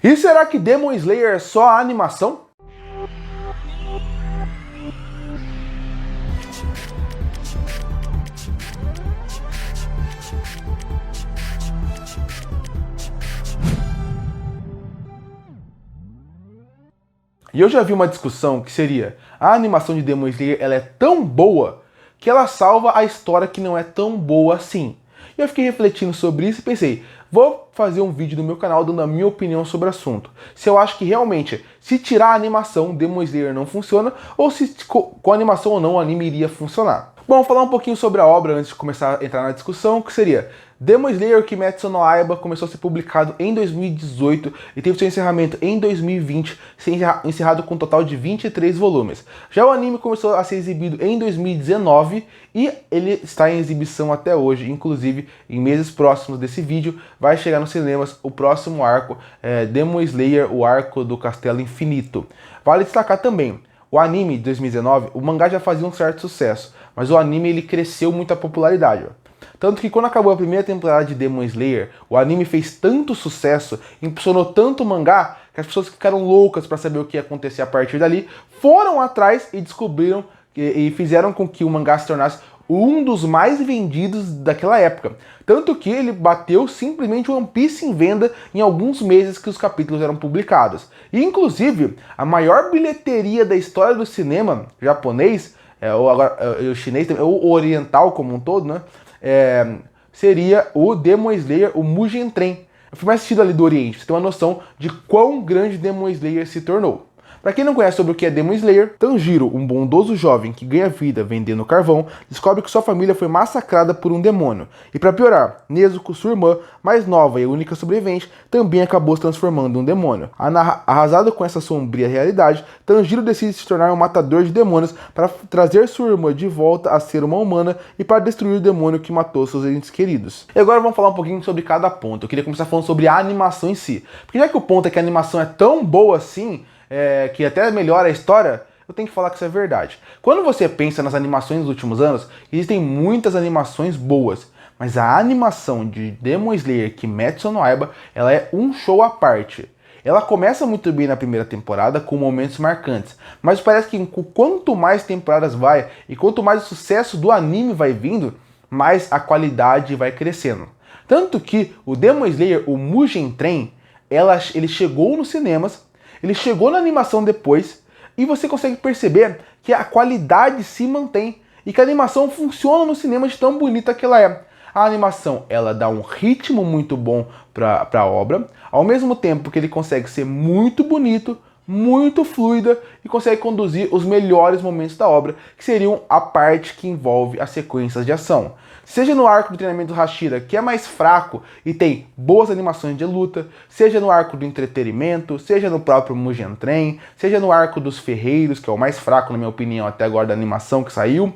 E será que Demon Slayer é só a animação? E eu já vi uma discussão que seria: a animação de Demon Slayer ela é tão boa que ela salva a história que não é tão boa assim. E eu fiquei refletindo sobre isso e pensei, vou fazer um vídeo no meu canal dando a minha opinião sobre o assunto. Se eu acho que realmente, se tirar a animação, Demon Slayer não funciona, ou se com a animação ou não o anime iria funcionar. Bom, vou falar um pouquinho sobre a obra antes de começar a entrar na discussão, que seria: Demon Slayer Kimetsu no Yaiba começou a ser publicado em 2018 e teve seu encerramento em 2020, encerrado com um total de 23 volumes. Já o anime começou a ser exibido em 2019 e ele está em exibição até hoje. Inclusive, em meses próximos desse vídeo, vai chegar nos cinemas o próximo arco, Demon Slayer, o arco do Castelo Infinito. Vale destacar também, o anime de 2019, o mangá já fazia um certo sucesso, mas o anime ele cresceu muito a popularidade. Tanto que quando acabou a primeira temporada de Demon Slayer, o anime fez tanto sucesso, impulsionou tanto o mangá, que as pessoas ficaram loucas para saber o que ia acontecer a partir dali, foram atrás e descobriram e fizeram com que o mangá se tornasse um dos mais vendidos daquela época. Tanto que ele bateu simplesmente One Piece em venda em alguns meses que os capítulos eram publicados. E inclusive, a maior bilheteria da história do cinema japonês, ou agora o chinês, ou o oriental como um todo, né? Seria o Demon Slayer, o Mugen Train. Eu fui mais assistido ali do Oriente, pra você ter uma noção de quão grande Demon Slayer se tornou. Para quem não conhece sobre o que é Demon Slayer, Tanjiro, um bondoso jovem que ganha vida vendendo carvão, descobre que sua família foi massacrada por um demônio. E para piorar, Nezuko, sua irmã, mais nova e única sobrevivente, também acabou se transformando em um demônio. Arrasado com essa sombria realidade, Tanjiro decide se tornar um matador de demônios para trazer sua irmã de volta a ser uma humana e para destruir o demônio que matou seus entes queridos. E agora vamos falar um pouquinho sobre cada ponto. Eu queria começar falando sobre a animação em si. Porque já que o ponto é que a animação é tão boa assim, que até melhora a história, eu tenho que falar que isso é verdade. Quando você pensa nas animações dos últimos anos, existem muitas animações boas, mas a animação de Demon Slayer Kimetsu no Yaiba, ela é um show à parte. Ela começa muito bem na primeira temporada, com momentos marcantes, mas parece que quanto mais temporadas vai, e quanto mais o sucesso do anime vai vindo, mais a qualidade vai crescendo. Tanto que o Demon Slayer, o Mugen Train, ele chegou nos cinemas, ele chegou na animação depois, e você consegue perceber que a qualidade se mantém e que a animação funciona no cinema de tão bonita que ela é. A animação, ela dá um ritmo muito bom para a obra, ao mesmo tempo que ele consegue ser muito bonito, muito fluida e consegue conduzir os melhores momentos da obra, que seriam a parte que envolve as sequências de ação. Seja no arco do treinamento do Hashira, que é mais fraco e tem boas animações de luta, seja no arco do entretenimento, seja no próprio Mugen Train, seja no arco dos ferreiros, que é o mais fraco, na minha opinião, até agora da animação que saiu,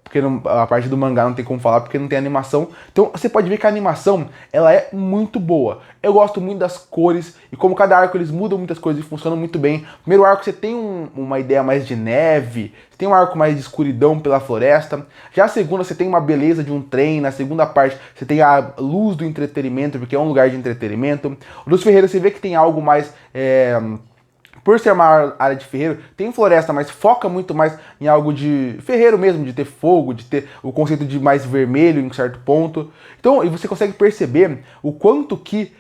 porque a parte do mangá não tem como falar porque não tem animação. Então você pode ver que a animação ela é muito boa. Eu gosto muito das cores e como cada arco eles mudam muitas coisas e funcionam muito bem. No primeiro arco você tem uma ideia mais de neve, você tem um arco mais de escuridão pela floresta. Já a segunda você tem uma beleza de um trem, na segunda parte você tem a luz do entretenimento, porque é um lugar de entretenimento. O dos ferreiros você vê que tem algo mais... Por ser uma área de ferreiro, tem floresta, mas foca muito mais em algo de ferreiro mesmo, de ter fogo, de ter o conceito de mais vermelho em certo ponto. Então, e você consegue perceber o quanto que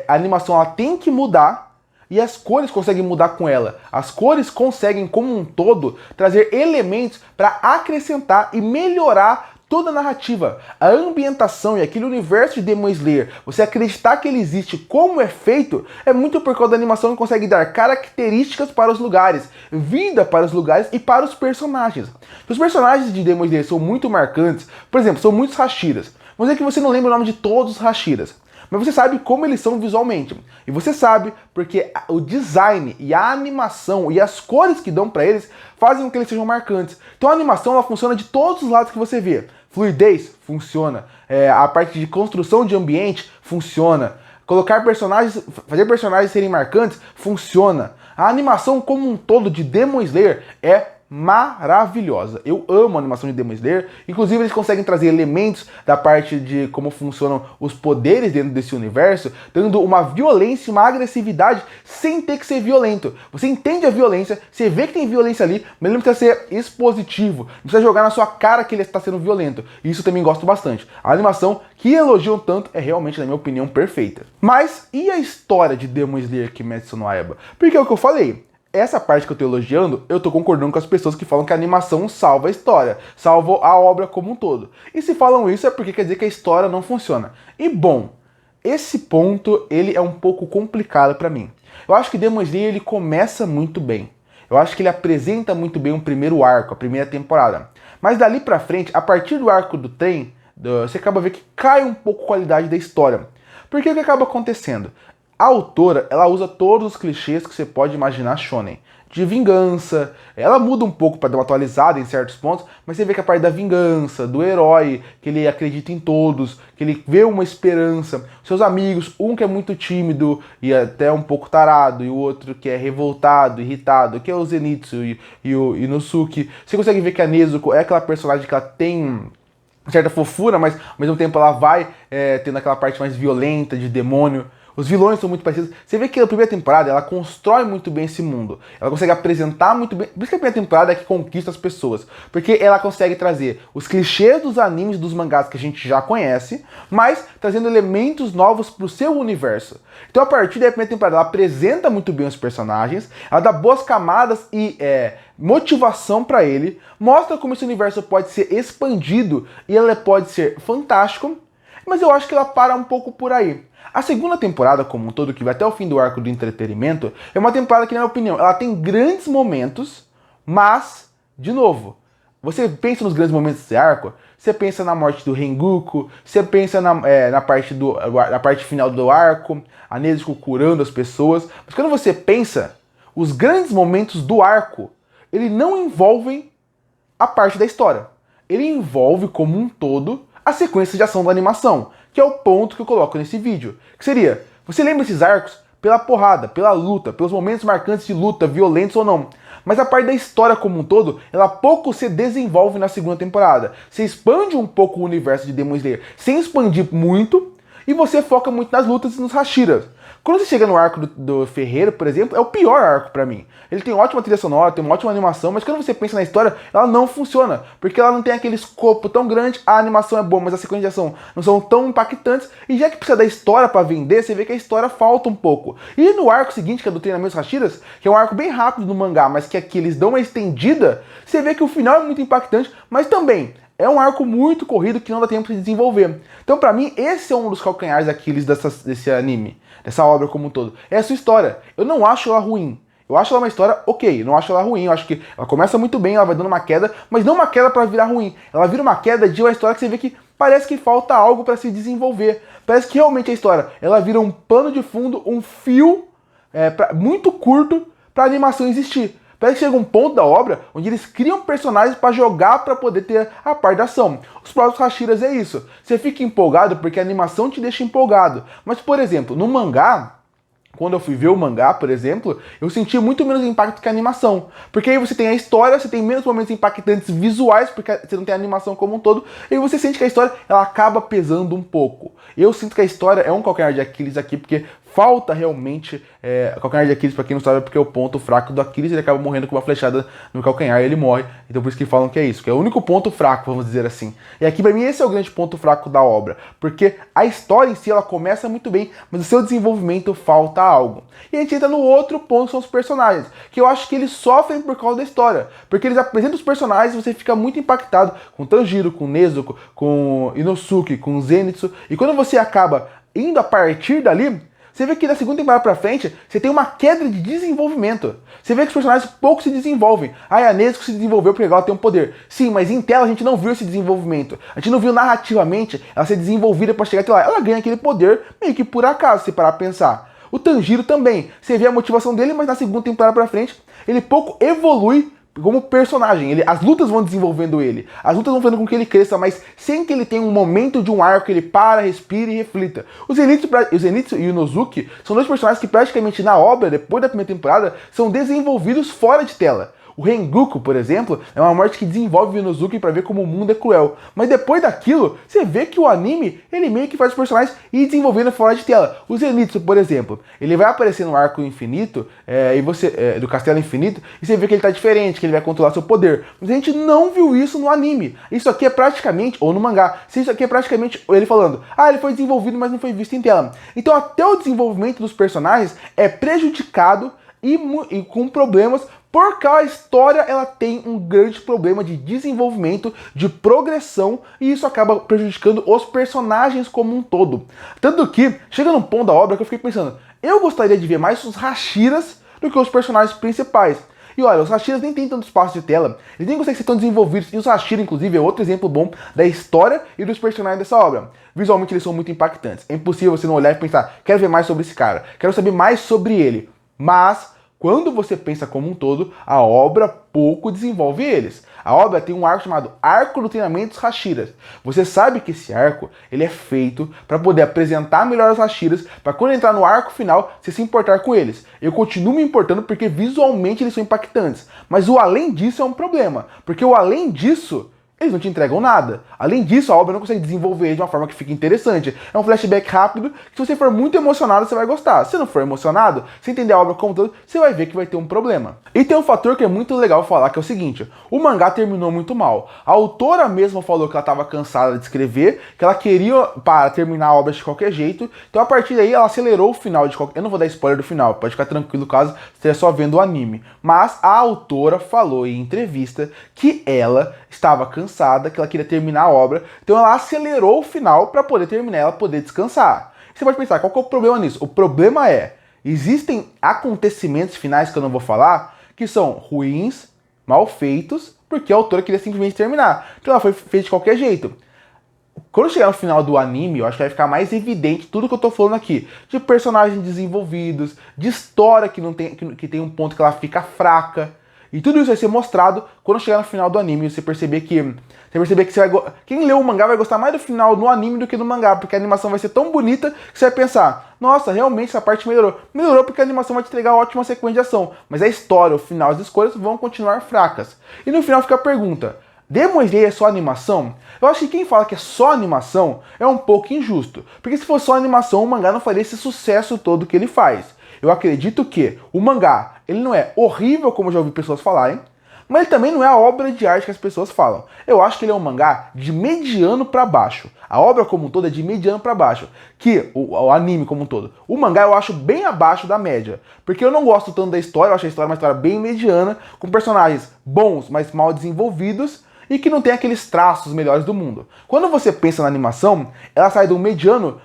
a animação ela tem que mudar e as cores conseguem mudar com ela. As cores conseguem, como um todo, trazer elementos para acrescentar e melhorar toda a narrativa, a ambientação e aquele universo de Demon Slayer, você acreditar que ele existe, como é feito, é muito por causa da animação que consegue dar características para os lugares, vida para os lugares e para os personagens. Os personagens de Demon Slayer são muito marcantes, por exemplo, são muitos Hashiras. Vamos dizer que você não lembra o nome de todos os Hashiras, mas você sabe como eles são visualmente. E você sabe porque o design e a animação e as cores que dão para eles fazem com que eles sejam marcantes. Então a animação ela funciona de todos os lados que você vê. Fluidez funciona, a parte de construção de ambiente funciona, colocar personagens, fazer personagens serem marcantes funciona. A animação como um todo de Demon Slayer é maravilhosa. Eu amo a animação de Demon Slayer. Inclusive, eles conseguem trazer elementos da parte de como funcionam os poderes dentro desse universo, dando uma violência, uma agressividade, sem ter que ser violento. Você entende a violência, você vê que tem violência ali, mas ele não precisa ser expositivo, não precisa jogar na sua cara que ele está sendo violento. E isso eu também gosto bastante. A animação que elogiam tanto é realmente, na minha opinião, perfeita. Mas e a história de Demon Slayer Kimetsu no Yaiba? Porque é o que eu falei. Essa parte que eu tô elogiando, eu tô concordando com as pessoas que falam que a animação salva a história, salva a obra como um todo. E se falam isso é porque quer dizer que a história não funciona. E bom, esse ponto, ele é um pouco complicado pra mim. Eu acho que Demon Slayer, ele começa muito bem. Eu acho que ele apresenta muito bem o primeiro arco, a primeira temporada. Mas dali pra frente, a partir do arco do trem, você acaba vendo que cai um pouco a qualidade da história. Porque o que acaba acontecendo? A autora, ela usa todos os clichês que você pode imaginar shonen. De vingança, ela muda um pouco para dar uma atualizada em certos pontos, mas você vê que a parte da vingança, do herói, que ele acredita em todos, que ele vê uma esperança, seus amigos, um que é muito tímido e até um pouco tarado, e o outro que é revoltado, irritado, que é o Zenitsu e o Inosuke. Você consegue ver que a Nezuko é aquela personagem que ela tem certa fofura, mas ao mesmo tempo ela vai tendo aquela parte mais violenta, de demônio. Os vilões são muito parecidos. Você vê que a primeira temporada, ela constrói muito bem esse mundo. Ela consegue apresentar muito bem. Por isso que a primeira temporada é que conquista as pessoas. Porque ela consegue trazer os clichês dos animes, dos mangás que a gente já conhece, mas trazendo elementos novos pro seu universo. Então, a partir da primeira temporada, ela apresenta muito bem os personagens, ela dá boas camadas e motivação pra ele, mostra como esse universo pode ser expandido e ele pode ser fantástico, mas eu acho que ela para um pouco por aí. A segunda temporada, como um todo, que vai até o fim do arco do entretenimento, é uma temporada que, na minha opinião, ela tem grandes momentos, mas, de novo, você pensa nos grandes momentos desse arco, você pensa na morte do Rengoku, você pensa na parte final do arco, a Nezuko curando as pessoas, mas quando você pensa, os grandes momentos do arco, eles não envolvem a parte da história. Ele envolve, como um todo, a sequência de ação da animação, que é o ponto que eu coloco nesse vídeo. Que seria, você lembra esses arcos pela porrada, pela luta, pelos momentos marcantes de luta, violentos ou não. Mas a parte da história como um todo, ela pouco se desenvolve na segunda temporada. Você expande um pouco o universo de Demon Slayer, sem expandir muito, e você foca muito nas lutas e nos Hashiras. Quando você chega no arco do Ferreiro, por exemplo, é o pior arco pra mim. Ele tem ótima trilha sonora, tem uma ótima animação, mas quando você pensa na história, ela não funciona, porque ela não tem aquele escopo tão grande, a animação é boa, mas a sequência de ação não são tão impactantes, e já que precisa da história pra vender, você vê que a história falta um pouco. E no arco seguinte, que é do treinamento dos Hashiras, que é um arco bem rápido no mangá, mas que aqui eles dão uma estendida, você vê que o final é muito impactante, mas também é um arco muito corrido que não dá tempo de desenvolver. Então, pra mim, esse é um dos calcanhares daqueles desse anime, dessa obra como um todo. É a sua história. Eu não acho ela ruim. Eu acho ela uma história ok, não acho ela ruim. Eu acho que ela começa muito bem, ela vai dando uma queda, mas não uma queda pra virar ruim. Ela vira uma queda de uma história que você vê que parece que falta algo pra se desenvolver. Parece que realmente a história, ela vira um pano de fundo, um fio muito curto pra animação existir. Parece que chega um ponto da obra onde eles criam personagens para jogar para poder ter a parte da ação. Os próprios Hashiras é isso. Você fica empolgado porque a animação te deixa empolgado. Mas, por exemplo, no mangá, quando eu fui ver o mangá, por exemplo, eu senti muito menos impacto que a animação. Porque aí você tem a história, você tem menos momentos impactantes visuais, porque você não tem a animação como um todo, e você sente que a história ela acaba pesando um pouco. Eu sinto que a história é um calcanhar de Aquiles aqui, porque falta realmente calcanhar de Aquiles, pra quem não sabe, é porque é o ponto fraco do Aquiles, ele acaba morrendo com uma flechada no calcanhar e ele morre. Então por isso que falam que é isso, que é o único ponto fraco, vamos dizer assim. E aqui pra mim esse é o grande ponto fraco da obra, porque a história em si ela começa muito bem, mas o seu desenvolvimento falta algo. E a gente entra no outro ponto, que são os personagens, que eu acho que eles sofrem por causa da história, porque eles apresentam os personagens e você fica muito impactado com Tanjiro, com Nezuko, com Inosuke, com Zenitsu, e quando você acaba indo a partir dali, você vê que da segunda temporada pra frente, você tem uma queda de desenvolvimento. Você vê que os personagens pouco se desenvolvem. A Nezuko se desenvolveu porque ela tem um poder. Sim, mas em tela a gente não viu esse desenvolvimento. A gente não viu narrativamente ela ser desenvolvida pra chegar até lá. Ela ganha aquele poder meio que por acaso, se parar pra pensar. O Tanjiro também. Você vê a motivação dele, mas na segunda temporada pra frente, ele pouco evolui como personagem. As lutas vão desenvolvendo ele. As lutas vão fazendo com que ele cresça, mas sem que ele tenha um momento de um arco que ele para, respire e reflita. O Zenitsu e o Inosuke são dois personagens que praticamente na obra, depois da primeira temporada, são desenvolvidos fora de tela. O Rengoku, por exemplo, é uma morte que desenvolve o Inosuke pra ver como o mundo é cruel. Mas depois daquilo, você vê que o anime, ele meio que faz os personagens ir desenvolvendo fora de tela. O Zenitsu, por exemplo, ele vai aparecer no arco infinito, do Castelo Infinito, e você vê que ele tá diferente, que ele vai controlar seu poder. Mas a gente não viu isso no anime. Isso aqui é praticamente, ou no mangá, isso aqui é praticamente ele falando, ele foi desenvolvido, mas não foi visto em tela. Então até o desenvolvimento dos personagens é prejudicado e com problemas, porque a história ela tem um grande problema de desenvolvimento, de progressão, e isso acaba prejudicando os personagens como um todo. Tanto que chega num ponto da obra que eu fiquei pensando, eu gostaria de ver mais os Hashiras do que os personagens principais. E olha, os Hashiras nem tem tanto espaço de tela, eles nem conseguem ser tão desenvolvidos, e os Hashira, inclusive, é outro exemplo bom da história e dos personagens dessa obra. Visualmente eles são muito impactantes, é impossível você não olhar e pensar, quero ver mais sobre esse cara, quero saber mais sobre ele. Mas, quando você pensa como um todo, a obra pouco desenvolve eles. A obra tem um arco chamado Arco do Treinamento dos Hashiras. Você sabe que esse arco ele é feito para poder apresentar melhor os Hashiras, para quando entrar no arco final, você se importar com eles. Eu continuo me importando porque visualmente eles são impactantes. Mas o além disso é um problema, porque o além disso eles não te entregam nada. Além disso, a obra não consegue desenvolver ele de uma forma que fique interessante. É um flashback rápido, que se você for muito emocionado, você vai gostar. Se não for emocionado, se entender a obra como todo, você vai ver que vai ter um problema. E tem um fator que é muito legal falar, que é o seguinte, o mangá terminou muito mal. A autora mesma falou que ela estava cansada de escrever, que ela queria terminar a obra de qualquer jeito, então a partir daí ela acelerou o final de qualquer... Eu não vou dar spoiler do final, pode ficar tranquilo caso você esteja só vendo o anime. Mas a autora falou em entrevista que ela estava cansada, que ela queria terminar a obra, então ela acelerou o final para poder terminar, ela poder descansar. Você pode pensar, qual que é o problema nisso? O problema é, existem acontecimentos finais que eu não vou falar, que são ruins, mal feitos, porque a autora queria simplesmente terminar. Então ela foi feita de qualquer jeito. Quando chegar no final do anime, eu acho que vai ficar mais evidente tudo que eu tô falando aqui. De personagens desenvolvidos, de história que tem um ponto que ela fica fraca. E tudo isso vai ser mostrado quando chegar no final do anime. Você perceber que quem leu o mangá vai gostar mais do final no anime do que no mangá, porque a animação vai ser tão bonita que você vai pensar, nossa, realmente essa parte melhorou. Melhorou porque a animação vai te entregar uma ótima sequência de ação, mas a história, o final, as escolhas vão continuar fracas. E no final fica a pergunta, Demon Slayer é só animação? Eu acho que quem fala que é só animação é um pouco injusto, porque se fosse só animação, o mangá não faria esse sucesso todo que ele faz. Eu acredito que o mangá, ele não é horrível, como eu já ouvi pessoas falarem, mas ele também não é a obra de arte que as pessoas falam. Eu acho que ele é um mangá de mediano pra baixo. A obra como um todo é de mediano pra baixo. Que o anime como um todo. O mangá eu acho bem abaixo da média. Porque eu não gosto tanto da história, eu acho a história uma história bem mediana, com personagens bons, mas mal desenvolvidos, e que não tem aqueles traços melhores do mundo. Quando você pensa na animação, ela sai de um mediano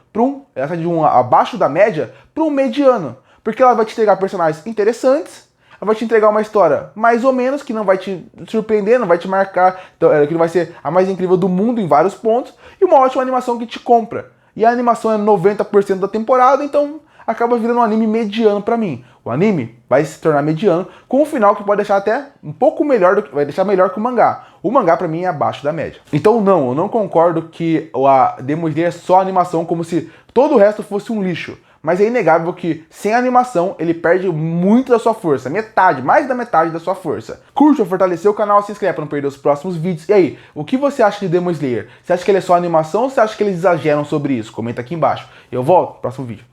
ela sai de um abaixo da média para um mediano. Porque ela vai te entregar personagens interessantes, ela vai te entregar uma história mais ou menos, que não vai te surpreender, não vai te marcar, que não vai ser a mais incrível do mundo em vários pontos, e uma ótima animação que te compra. E a animação é 90% da temporada, então acaba virando um anime mediano pra mim. O anime vai se tornar mediano, com um final que pode deixar até um pouco melhor, vai deixar melhor que o mangá. O mangá pra mim é abaixo da média. Então não, eu não concordo que a Demon Slayer é só animação, como se todo o resto fosse um lixo. Mas é inegável que, sem animação, ele perde muito da sua força. Metade, mais da metade da sua força. Curte ou fortalecer o canal, se inscreve para não perder os próximos vídeos. E aí, o que você acha de Demon Slayer? Você acha que ele é só animação ou você acha que eles exageram sobre isso? Comenta aqui embaixo. Eu volto no próximo vídeo.